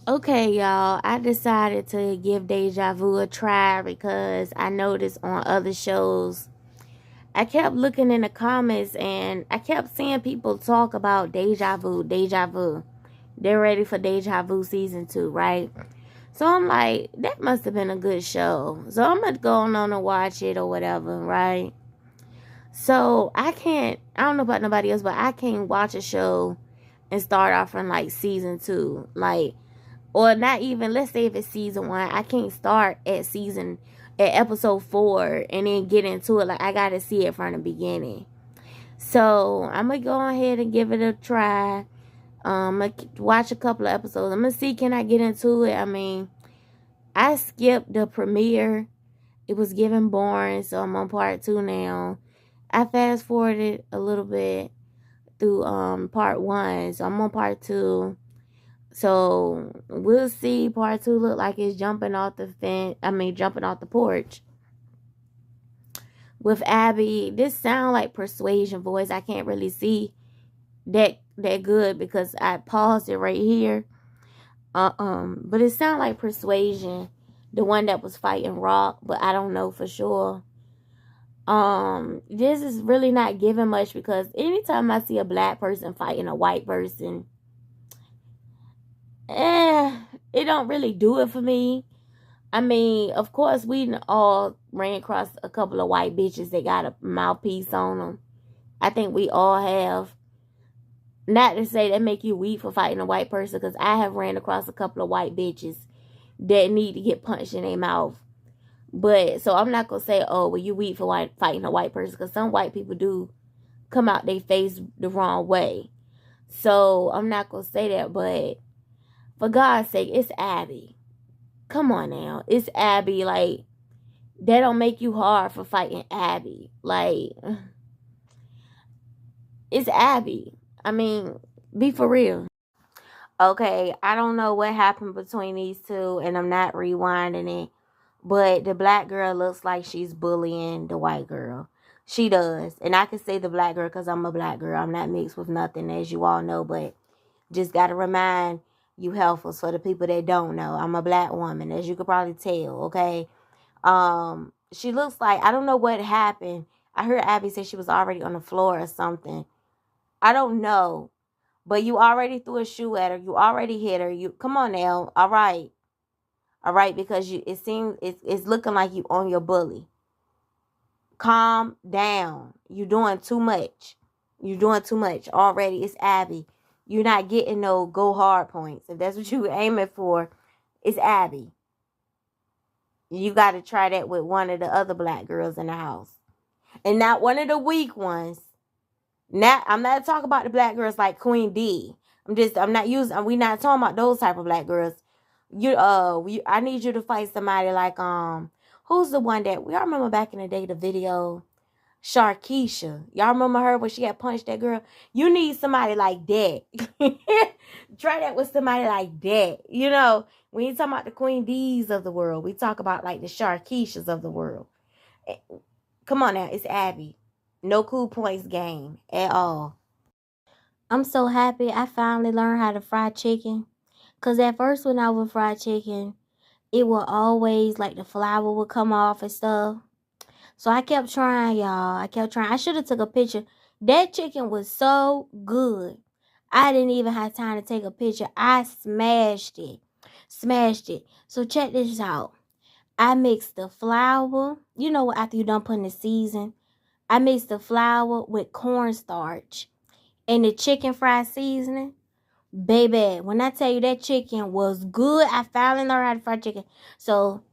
Okay, y'all, I decided to give Deja Vu a try because I noticed on other shows, I kept looking in the comments and I kept seeing people talk about Deja Vu, Deja Vu. They're ready for Deja Vu season 2, right? So I'm like, that must have been a good show. So I'm going to go on and watch it or whatever, right? So I don't know about nobody else, but I can't watch a show and start off from like season 2. Like, or not even, let's say if it's season 1, I can't start at episode 4 and then get into it. Like, I gotta see it from the beginning. So I'm gonna go ahead and give it a try. I'm gonna watch a couple of episodes. I'm gonna see, can I get into it. I mean, I skipped the premiere. It was getting boring, so I'm on part 2 now. I fast forwarded a little bit through part 1, so I'm on part 2. So we'll see. Part 2 look like it's jumping off the fence. Jumping off the porch with Abby. This sound like persuasion voice. I can't really see that good because I paused it right here. But it sound like persuasion, the one that was fighting Rock, but I don't know for sure. This is really not giving much because anytime I see a black person fighting a white person, it don't really do it for me. I mean, of course, we all ran across a couple of white bitches that got a mouthpiece on them. I think we all have. Not to say that make you weak for fighting a white person, because I have ran across a couple of white bitches that need to get punched in their mouth. But, so I'm not going to say, oh, well, you weak for fighting a white person, because some white people do come out their face the wrong way. So, I'm not going to say that, but for God's sake, it's Abby. Come on now. It's Abby. Like, that don't make you hard for fighting Abby. Like, it's Abby. I mean, be for real. Okay, I don't know what happened between these two, and I'm not rewinding it, but the black girl looks like she's bullying the white girl. She does. And I can say the black girl because I'm a black girl. I'm not mixed with nothing, as you all know, but just got to remind you helpers for the people that don't know. I'm a black woman, as you could probably tell, okay? She looks like, I don't know what happened. I heard Abby say she was already on the floor or something. I don't know. But you already threw a shoe at her. You already hit her. You come on now. All right. All right, because it seems it's looking like you on your bully. Calm down. You're doing too much. You're doing too much already. It's Abby. You're not getting no go hard points. If that's what you were aiming for, it's Abby. You got to try that with one of the other black girls in the house. And not one of the weak ones. Now, I'm not talking about the black girls like Queen D. We not talking about those type of black girls. I need you to fight somebody like, who's the one that, y'all remember back in the day, the video, Sharkeisha. Y'all remember her when she had punched that girl? You need somebody like that. Try that with somebody like that. You know, we ain't talking about the Queen D's of the world. We talk about like the Sharkeishas of the world. Come on now, it's Abby. No cool points game at all. I'm so happy I finally learned how to fry chicken. Because at first when I would fry chicken, it would always, like, the flour would come off and stuff. So I kept trying, y'all. I kept trying. I should have took a picture. That chicken was so good. I didn't even have time to take a picture. I smashed it. Smashed it. So check this out. I mixed the flour. You know, after you done putting the season, I mixed the flour with cornstarch and the chicken fried seasoning. Baby, when I tell you that chicken was good, I finally learned how to fry chicken. So,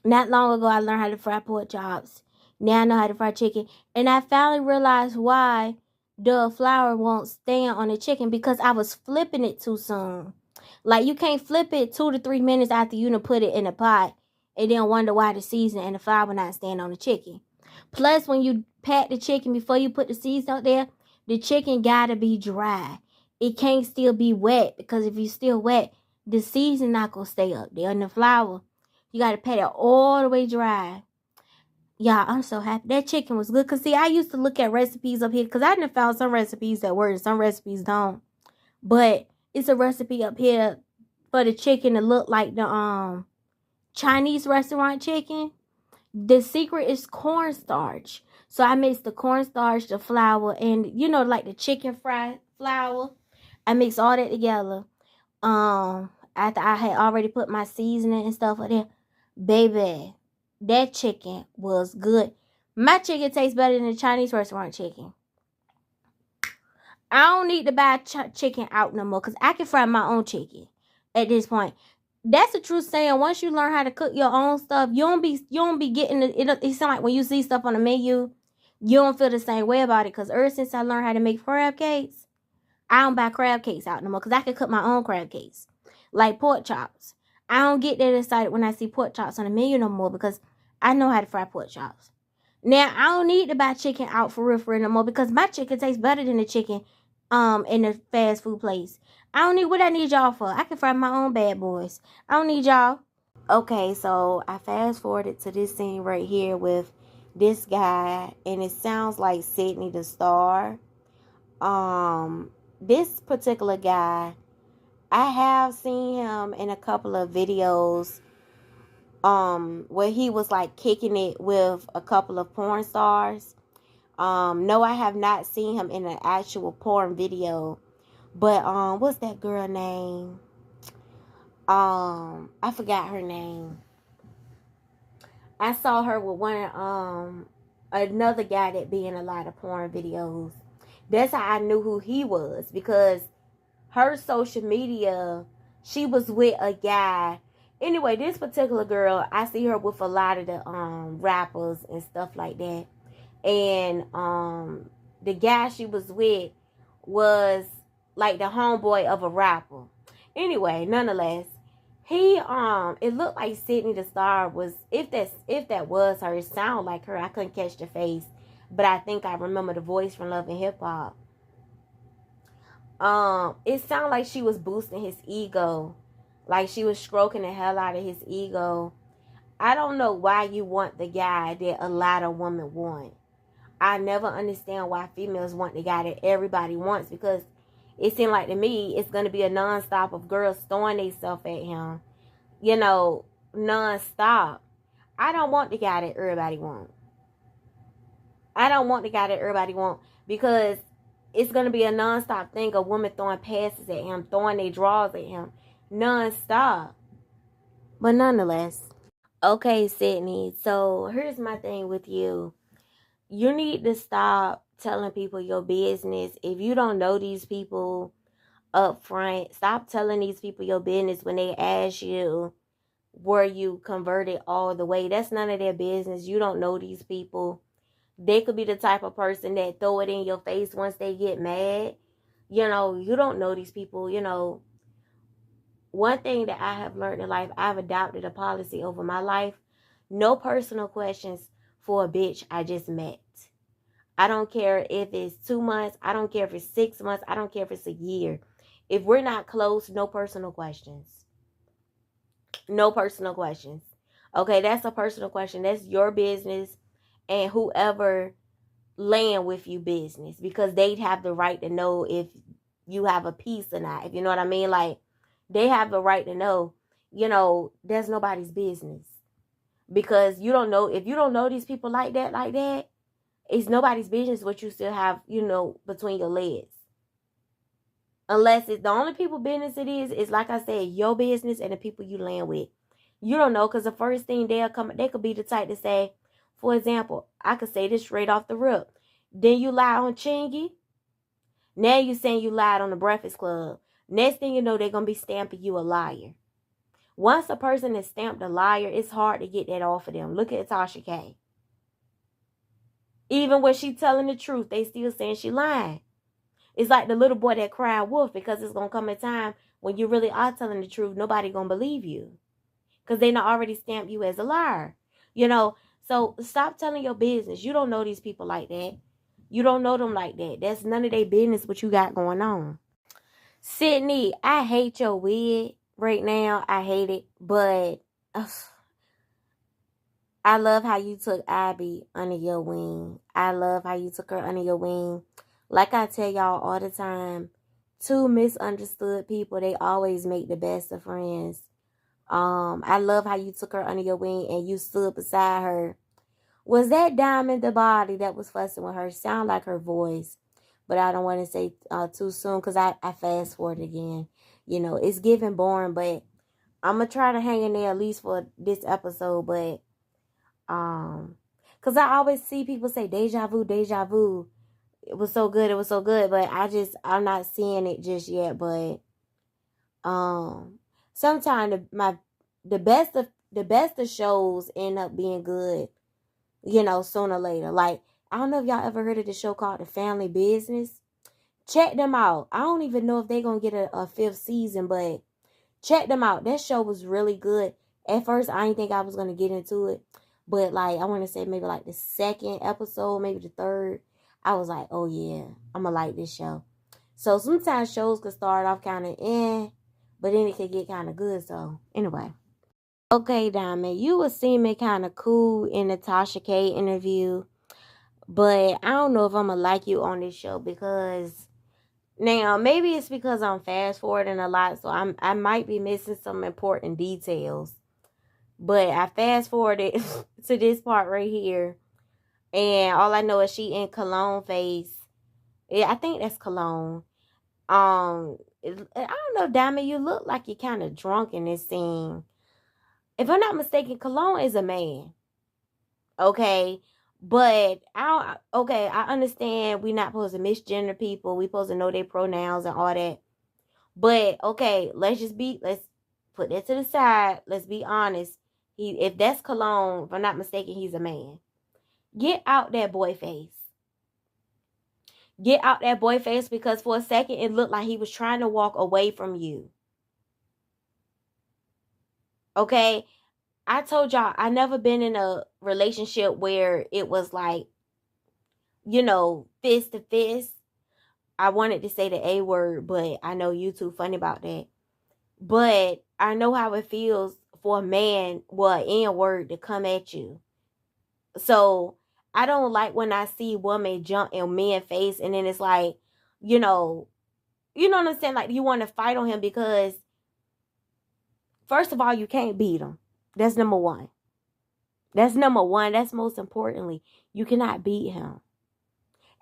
not long ago, I learned how to fry pork chops. Now I know how to fry chicken. And I finally realized why the flour won't stand on the chicken, because I was flipping it too soon. Like, you can't flip it 2 to 3 minutes after you done put it in a pot and then wonder why the seasoning and the flour not stand on the chicken. Plus, when you pat the chicken before you put the seasoning out there, the chicken gotta be dry. It can't still be wet, because if it's still wet, the seasoning not gonna stay up there. And the flour, you gotta pat it all the way dry. Yeah, I'm so happy. That chicken was good. Because, see, I used to look at recipes up here, because I done found some recipes that work and some recipes don't. But it's a recipe up here for the chicken to look like the Chinese restaurant chicken. The secret is cornstarch. So I mix the cornstarch, the flour, and like the chicken fry flour. I mix all that together. After I had already put my seasoning and stuff in there, baby, that chicken was good. My chicken tastes better than the Chinese restaurant chicken. I don't need to buy chicken out no more because I can fry my own chicken at this point. That's a true saying. Once you learn how to cook your own stuff, you don't be getting it. It sounds like when you see stuff on the menu, you don't feel the same way about it. Because ever since I learned how to make crab cakes, I don't buy crab cakes out no more because I can cook my own crab cakes. Like pork chops. I don't get that excited when I see pork chops on the menu no more because I know how to fry pork chops. Now, I don't need to buy chicken out for real no more because my chicken tastes better than the chicken in the fast food place. I don't need what I need y'all for. I can fry my own bad boys. I don't need y'all. Okay, so I fast forwarded to this scene right here with this guy, and it sounds like Sydney the Star. This particular guy, I have seen him in a couple of videos where he was like kicking it with a couple of porn stars. No, I have not seen him in an actual porn video. But what's that girl name? I forgot her name. I saw her with another guy that be in a lot of porn videos. That's how I knew who he was, because her social media, she was with a guy. Anyway, this particular girl, I see her with a lot of the rappers and stuff like that. And the guy she was with was like the homeboy of a rapper. Anyway, nonetheless, he it looked like Sydney the Star was, if that was her, it sounded like her. I couldn't catch the face, but I think I remember the voice from Love and Hip Hop. It sounded like she was boosting his ego, like she was stroking the hell out of his ego. I don't know why you want the guy that a lot of women want. I never understand why females want the guy that everybody wants, because it seemed like to me it's going to be a nonstop of girls throwing themselves at him, nonstop. I don't want the guy that everybody wants. I don't want the guy that everybody wants, because it's going to be a nonstop thing of women throwing passes at him, throwing their drawers at him, nonstop. But nonetheless, okay, Sydney, so here's my thing with you. You need to stop telling people your business. If you don't know these people up front, stop telling these people your business when they ask you, were you converted all the way? That's none of their business. You don't know these people. They could be the type of person that throw it in your face once they get mad. You don't know these people. One thing that I have learned in life, I've adopted a policy over my life. No personal questions for a bitch I just met. I don't care if it's 2 months. I don't care if it's 6 months. I don't care if it's a year. If we're not close, no personal questions. No personal questions. Okay, that's a personal question. That's your business, and whoever laying with you business, because they'd have the right to know if you have a piece or not. If you know what I mean? Like, they have the right to know. That's nobody's business, because you don't know. If you don't know these people like that, it's nobody's business what you still have, between your legs. Unless it's the only people business it is like I said, your business and the people you land with. You don't know, because the first thing they could be the type to say, for example, I could say this straight off the rip. Then you lie on Chingy. Now you saying you lied on the Breakfast Club. Next thing you know, they're going to be stamping you a liar. Once a person is stamped a liar, it's hard to get that off of them. Look at Tasha K. Even when she telling the truth, they still saying she lying. It's like the little boy that cried wolf, because it's going to come a time when you really are telling the truth, nobody going to believe you, because they not already stamped you as a liar. So stop telling your business. You don't know these people like that. You don't know them like that. That's none of their business what you got going on. Sydney, I hate your wig right now. I hate it, but I love how you took Abby under your wing. I love how you took her under your wing. Like I tell y'all all the time, two misunderstood people, they always make the best of friends. I love how you took her under your wing and you stood beside her. Was that Diamond the body that was fussing with her? Sound like her voice, but I don't want to say too soon because I fast forward again. You know, it's getting boring, but I'm gonna try to hang in there at least for this episode. But because I always see people say deja vu, deja vu. It was so good, it was so good, but I'm not seeing it just yet. But sometimes the best of shows end up being good, you know, sooner or later. Like, I don't know if y'all ever heard of the show called The Family Business. Check them out. I don't even know if they're gonna get a fifth season, but check them out. That show was really good. At first, I didn't think I was gonna get into it, but like I want to say maybe like the second episode, maybe the third, I was like, oh yeah, I'm gonna like this show. So sometimes shows could start off kind of but then it could get kind of good. So anyway. Okay, Diamond, you were seeming kind of cool in the Tasha K interview, but I don't know if I'm gonna like you on this show because now maybe it's because I'm fast forwarding a lot, so I might be missing some important details. But I fast forwarded to this part right here, and all I know is she in cologne face. Yeah, I think that's cologne. I don't know, Diamond. You look like you're kind of drunk in this scene. If I'm not mistaken, cologne is a man. Okay. But I understand we're not supposed to misgender people. We supposed to know their pronouns and all that. But okay, let's put that to the side. Let's be honest. If that's cologne, if I'm not mistaken, he's a man. Get out that boy face. Get out that boy face, because for a second it looked like he was trying to walk away from you. Okay? I told y'all I never been in a relationship where it was like, you know, fist to fist. I wanted to say the A word, but I know you too funny about that. But I know how it feels for a man, well, N word, to come at you. So I don't like when I see women jump in men face and then it's like, you know what I'm saying? Like, you want to fight on him because, first of all, you can't beat him. That's number one. That's number one. That's most importantly. You cannot beat him.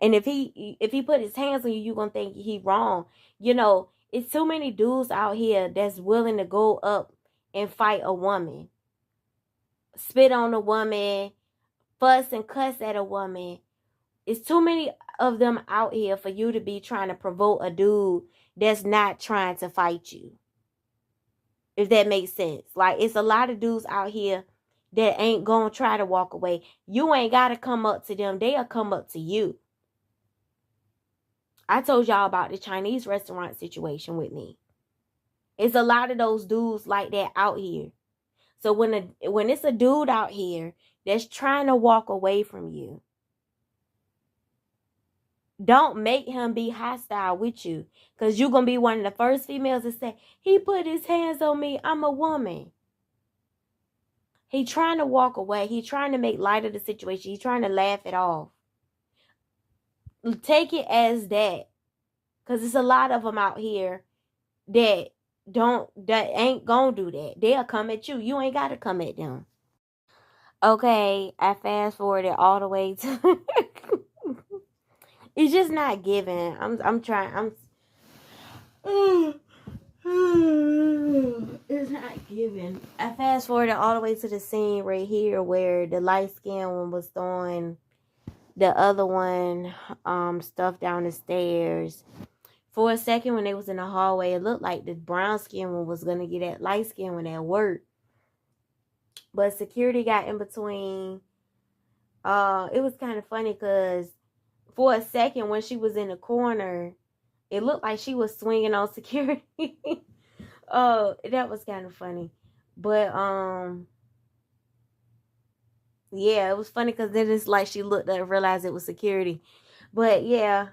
And if he put his hands on you, you're going to think he wrong. You know, it's too many dudes out here that's willing to go up and fight a woman. Spit on a woman. Fuss and cuss at a woman. It's too many of them out here for you to be trying to provoke a dude that's not trying to fight you. If that makes sense. Like, it's a lot of dudes out here that ain't gonna try to walk away. You ain't gotta come up to them. They'll come up to you. I told y'all about the Chinese restaurant situation with me. It's a lot of those dudes like that out here. So when it's a dude out here that's trying to walk away from you, don't make him be hostile with you. Because you're going to be one of the first females to say, he put his hands on me. I'm a woman. He trying to walk away. He trying to make light of the situation. He trying to laugh it off. Take it as that. Because there's a lot of them out here that ain't going to do that. They'll come at you. You ain't got to come at them. Okay, I fast forwarded all the way to... It's just not giving. I'm trying. It's not giving. I fast forwarded all the way to the scene right here where the light skinned one was throwing the other one stuff down the stairs. For a second when they was in the hallway, it looked like the brown skinned one was gonna get that light skinned one at work. But security got in between. It was kind of funny because for a second when she was in the corner, it looked like she was swinging on security. That was kind of funny. But yeah, it was funny because then it's like she looked up and realized it was security. But yeah,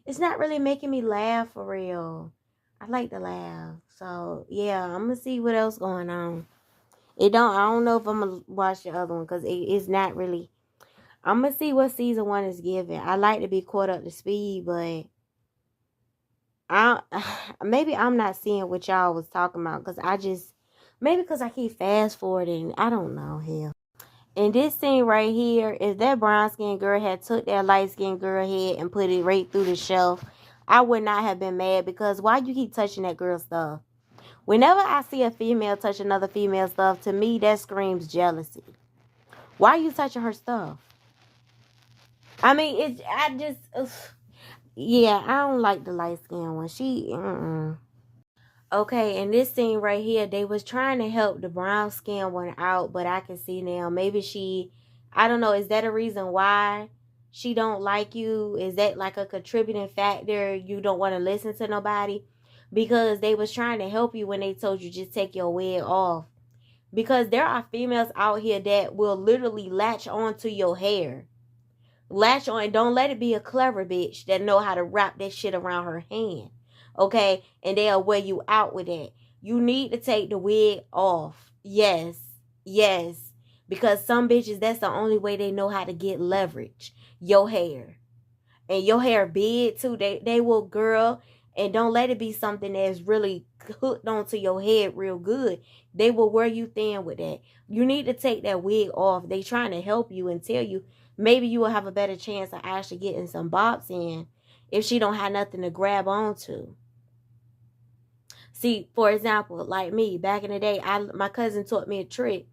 it's not really making me laugh for real. I like to laugh. So yeah, I'm gonna see what else going on. I don't know if I'm gonna watch the other one because it's not really. I'm going to see what season 1 is giving. I like to be caught up to speed, but I maybe I'm not seeing what y'all was talking about because maybe because I keep fast forwarding. I don't know. Hell. In this scene right here, if that brown skinned girl had took that light skinned girl head and put it right through the shelf, I would not have been mad because why you keep touching that girl's stuff? Whenever I see a female touch another female stuff, to me that screams jealousy. Why are you touching her stuff? I mean, yeah, I don't like the light skinned one. Okay, in this scene right here, they was trying to help the brown skin one out, but I can see now maybe I don't know, is that a reason why she don't like you? Is that like a contributing factor? You don't want to listen to nobody? Because they was trying to help you when they told you just take your wig off. Because there are females out here that will literally latch onto your hair. Latch on, don't let it be a clever bitch that know how to wrap that shit around her hand. Okay? And they'll wear you out with it. You need to take the wig off. Yes. Yes. Because some bitches, that's the only way they know how to get leverage. Your hair. And your hair big too. They will, girl, and don't let it be something that's really hooked onto your head real good. They will wear you thin with that. You need to take that wig off. They trying to help you and tell you maybe you will have a better chance of actually getting some bops in if she don't have nothing to grab onto. See, for example, like me, back in the day, my cousin taught me a trick.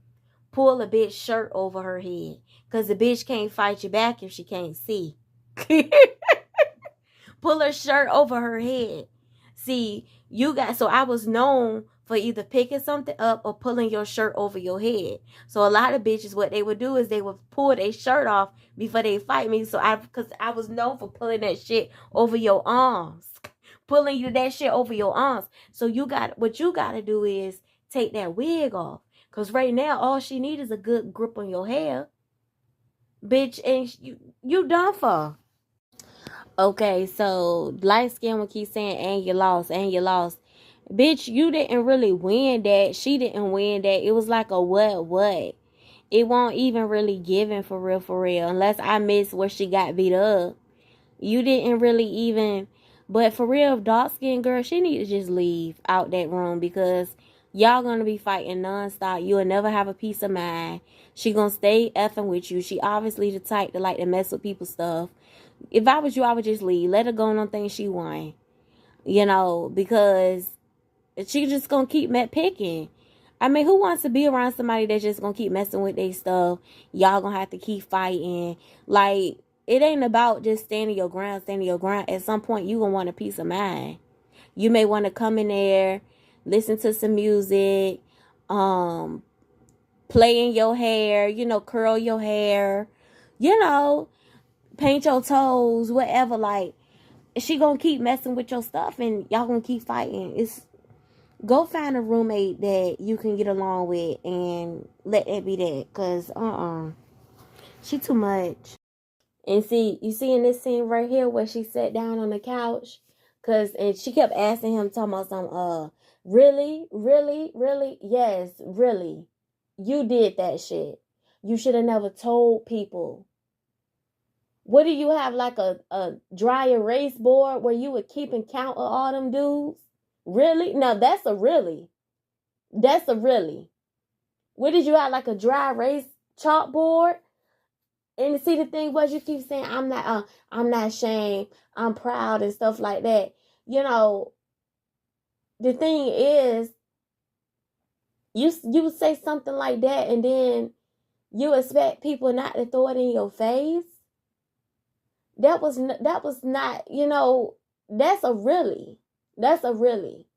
Pull a bitch shirt over her head. Because the bitch can't fight you back if she can't see. Pull her shirt over her head. See, so I was known for either picking something up or pulling your shirt over your head. So a lot of bitches, what they would do is they would pull their shirt off before they fight me. Because I was known for pulling that shit over your arms. Pulling you that shit over your arms. So what you got to do is take that wig off. Because right now, all she needs is a good grip on your hair. Bitch, and you done for. Okay, so light skin will keep saying, and you lost, and you lost. Bitch, you didn't really win that. She didn't win that. It was like a what? It won't even really given for real. Unless I miss where she got beat up. You didn't really even. But for real, dark skinned girl, she need to just leave out that room because y'all gonna be fighting nonstop. You'll never have a peace of mind. She gonna stay effing with you. She obviously the type to like to mess with people's stuff. If I was you, I would just leave. Let her go on things she want. Because she just gonna keep picking. I mean, who wants to be around somebody that's just gonna keep messing with their stuff? Y'all gonna have to keep fighting. Like, it ain't about just standing your ground. At some point, you gonna want a peace of mind. You may want to come in there, listen to some music, play in your hair, curl your hair, paint your toes, whatever. Like, she gonna keep messing with your stuff and y'all gonna keep fighting. Go find a roommate that you can get along with and let that be that. Cause she too much. And you see in this scene right here where she sat down on the couch, and she kept asking him, talking about some really, really, really, yes, really. You did that shit. You should have never told people. What do you have, like a dry erase board where you would keep and count all them dudes? Really? No, that's a really. That's a really. What did you have, like a dry erase chalkboard? And see, the thing was, you keep saying, I'm not ashamed, I'm proud and stuff like that. The thing is, you would say something like that and then you expect people not to throw it in your face. That was not, that's a really. That's a really.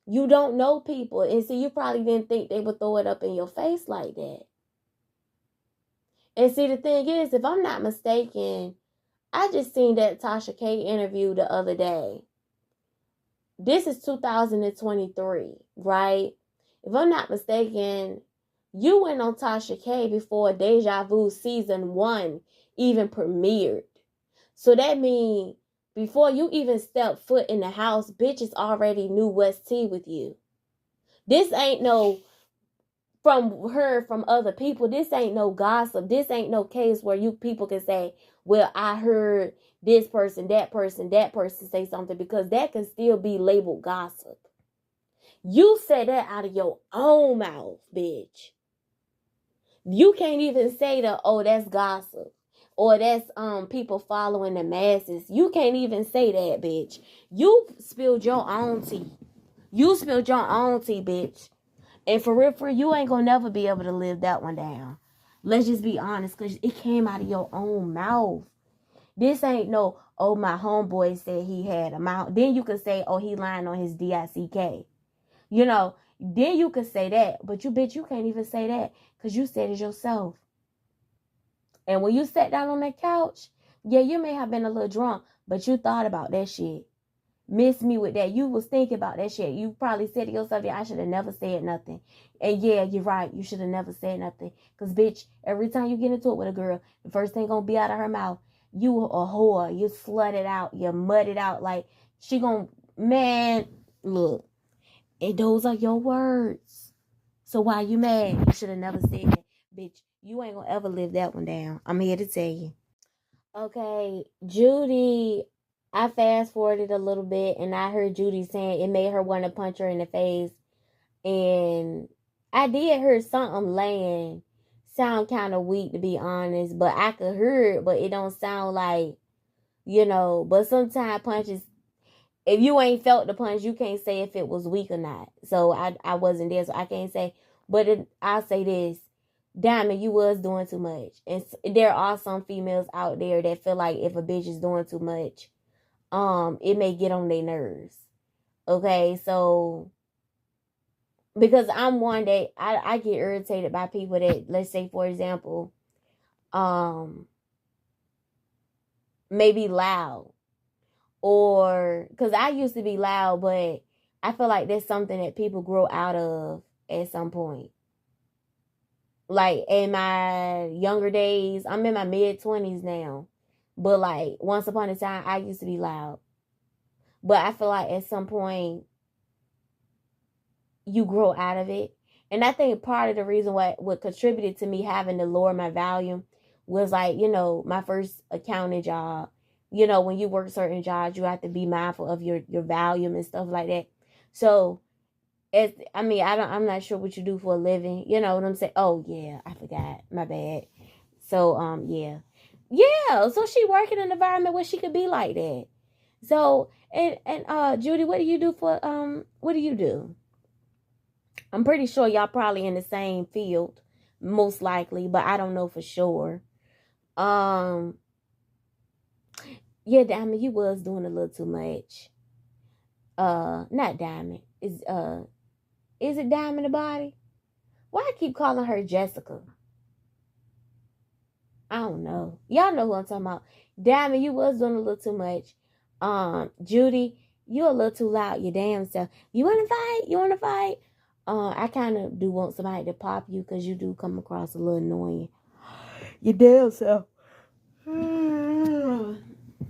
You don't know people. And see, you probably didn't think they would throw it up in your face like that. And see, the thing is, if I'm not mistaken, I just seen that Tasha K interview the other day. This is 2023, right? If I'm not mistaken, you went on Tasha K before Deja Vu season 1 even premiered. So that means before you even stepped foot in the house, bitches already knew what's tea with you. This ain't no from other people. This ain't no gossip. This ain't no case where you people can say, well, I heard this person, that person say something, because that can still be labeled gossip. You said that out of your own mouth, bitch. You can't even say that, oh, that's gossip. Or that's people following the masses. You can't even say that, bitch. You spilled your own tea. You spilled your own tea, bitch. And for real, you ain't gonna never be able to live that one down. Let's just be honest, because it came out of your own mouth. This ain't no, oh, my homeboy said he had a mouth. Then you could say, oh, he lying on his DICK. You know, then you could say that. But you, bitch, you can't even say that because you said it yourself. And when you sat down on that couch, yeah, you may have been a little drunk, but you thought about that shit. Miss me with that. You was thinking about that shit. You probably said to yourself, yeah, I should have never said nothing. And yeah, you're right. You should have never said nothing. Because, bitch, every time you get into it with a girl, the first thing going to be out of her mouth, you a whore. You slut it out. You mud it out. Like, she going to, man, look. And those are your words. So why you mad? You should have never said that. Bitch, you ain't going to ever live that one down. I'm here to tell you. Okay, Judy, I fast forwarded a little bit and I heard Judy saying it made her want to punch her in the face. And I did hear something laying. Sound kind of weak, to be honest, but I could hear it, but it don't sound like, but sometimes punches, if you ain't felt the punch, you can't say if it was weak or not. So I wasn't there, so I can't say. But I'll say this. Diamond, you was doing too much. And there are some females out there that feel like if a bitch is doing too much, it may get on their nerves. Okay, so because I'm one that I get irritated by people that, let's say, for example, maybe loud. Or, because I used to be loud, but I feel like that's something that people grow out of at some point. Like, in my younger days, I'm in my mid-20s now. But, like, once upon a time, I used to be loud. But I feel like at some point, you grow out of it. And I think part of the reason what contributed to me having to lower my volume was, like, my first accounting job. When you work certain jobs, you have to be mindful of your volume and stuff like that. So, I'm not sure what you do for a living. You know what I'm saying? Oh, yeah, I forgot. My bad. So, yeah. Yeah, so she work in an environment where she could be like that. So, and Judy, what do you do what do you do? I'm pretty sure y'all probably in the same field, most likely, but I don't know for sure. Yeah, Diamond, you was doing a little too much. Not Diamond. Is it Diamond the body? Why I keep calling her Jessica? I don't know. Y'all know who I'm talking about. Diamond, you was doing a little too much. Judy, you a little too loud, your damn self. You wanna fight? You wanna fight? I kind of do want somebody to pop you because you do come across a little annoying. Your damn self.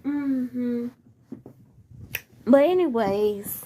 Mm-hmm. But anyways,